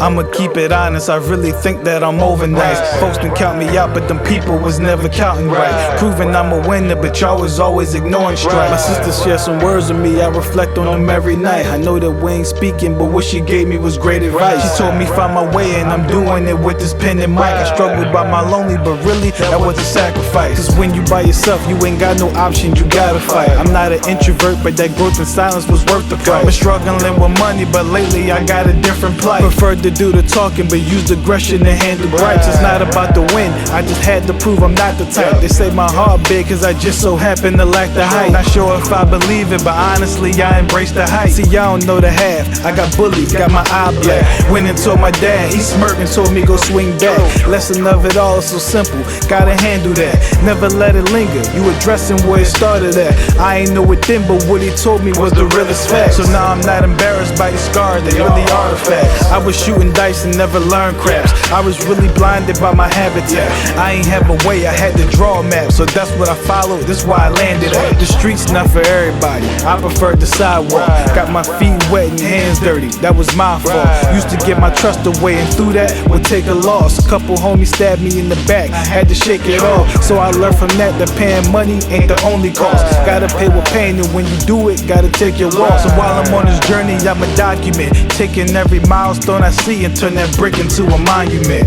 I'ma keep it honest, I really think that I'm over nice. Folks can count me out, but them people was never counting right. Proving I'm a winner, but y'all was always ignoring strike. My sister shared some words with me, I reflect on them every night. I know that we ain't speaking, but what she gave me was great advice. She told me find my way, and I'm doing it with this pen and mic. I struggled by my lonely, but really, that was a sacrifice. Cause when you by yourself, you ain't got no option, you gotta fight. I'm not an introvert, but that growth in silence was worth the price. Been struggling with money, but lately I got a different plight. Preferred to do the talking, but used aggression to handle gripes. It's not about the win, I just had to prove I'm not the type. They say my heart big, cause I just so happen to lack the height. Not sure if I believe it, but honestly, I embrace the hype. See, y'all don't know the half, I got bullied, got my eye black. Went and told my dad, he smirked and told me go swing back. Lesson of it all is so simple, gotta handle that. Never let it linger, you addressing where it started at. I ain't know it then, but what he told me was the realest fact. So now I'm not embarrassed by these scars, they really artifacts. I was shooting dice and never learned craps. I was really blinded by my habitat. I ain't have a way, I had to draw a map. So that's what I followed, that's why I landed at. The streets not for everybody, I preferred the sidewalk. Got my feet wet and hands dirty, that was my fault. Used to give my trust away, and through that would take a loss. A couple homies stabbed me in the back, had to shake it off. So I learned from that paying money ain't the only cost. Gotta pay with pain, and when you do it, gotta take your loss. So while I'm on this journey, I'ma document, taking every milestone I see and turn that brick into a monument.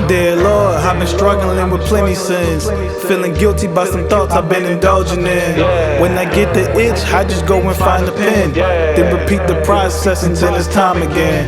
Dear Lord, I've been struggling with plenty sins, feeling guilty by some thoughts I've been indulging in. When I get the itch, I just go and find a pen, then repeat the process until it's time again.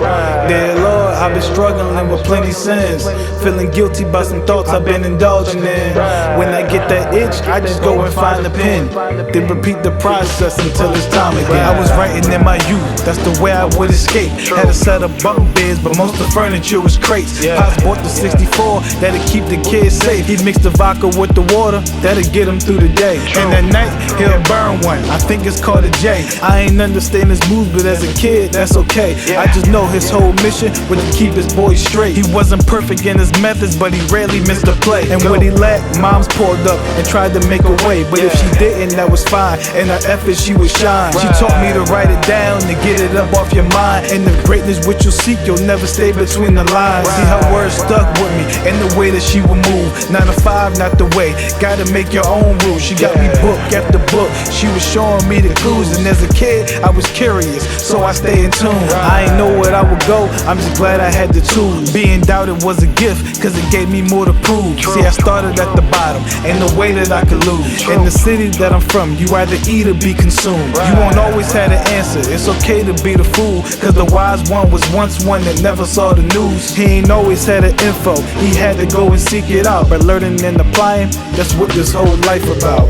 Dear Lord, I've been struggling with plenty sins, feeling guilty by some thoughts I've been indulging in. When I get that itch, I just go and find a pen, then repeat the process until it's time again. I was writing in my youth, that's the way I would escape. Had a set of bunk beds, but most of the furniture was crates. Pops bought the 64, that'll keep the kids safe. He'd mix the vodka with the water, that'll get him through the day. And at night, he'll burn one, I think it's called a J. I ain't understand his moves, but as a kid, that's okay. I just know his whole mission was to keep his boys straight. He wasn't perfect in his methods, but he rarely missed a play. And what he lacked, moms pulled up and tried to make a way. But if she didn't, that was fine. In her efforts, she would shine. She taught me to write it down, to get it up off your mind. And the greatness which you'll seek, you'll never stay between the lines. See her words stuck with me, and the way that she would move. 9 to 5, not the way, gotta make your own rules. She got me book after book, she was showing me the clues. And as a kid, I was curious, so I stay in tune. I ain't know where I would go, I'm just glad I had the tools. Being doubted was a gift, cause it gave me more to prove. See, I started at the bottom, ain't no way that I could lose. In the city that I'm from, you either eat or be consumed. You won't always have the answer, it's okay to be the fool. Cause the wise one was once one that never saw the news. He ain't always had the info, he had to go and seek it out. But learning and applying, that's what this whole life about.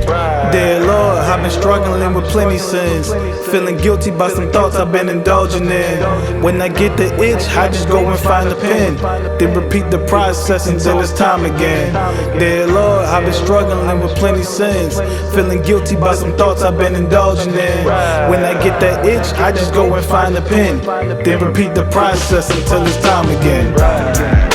Dear Lord, I've been struggling with plenty sins, feeling guilty by some thoughts I've been indulging in. When I get the itch, I just go and find a pen, then repeat the process until it's time again. Dear Lord, I've been struggling with plenty sins, feeling guilty by some thoughts I've been indulging in. When I get that itch, I just go and find a pen, then repeat the process until it's time again.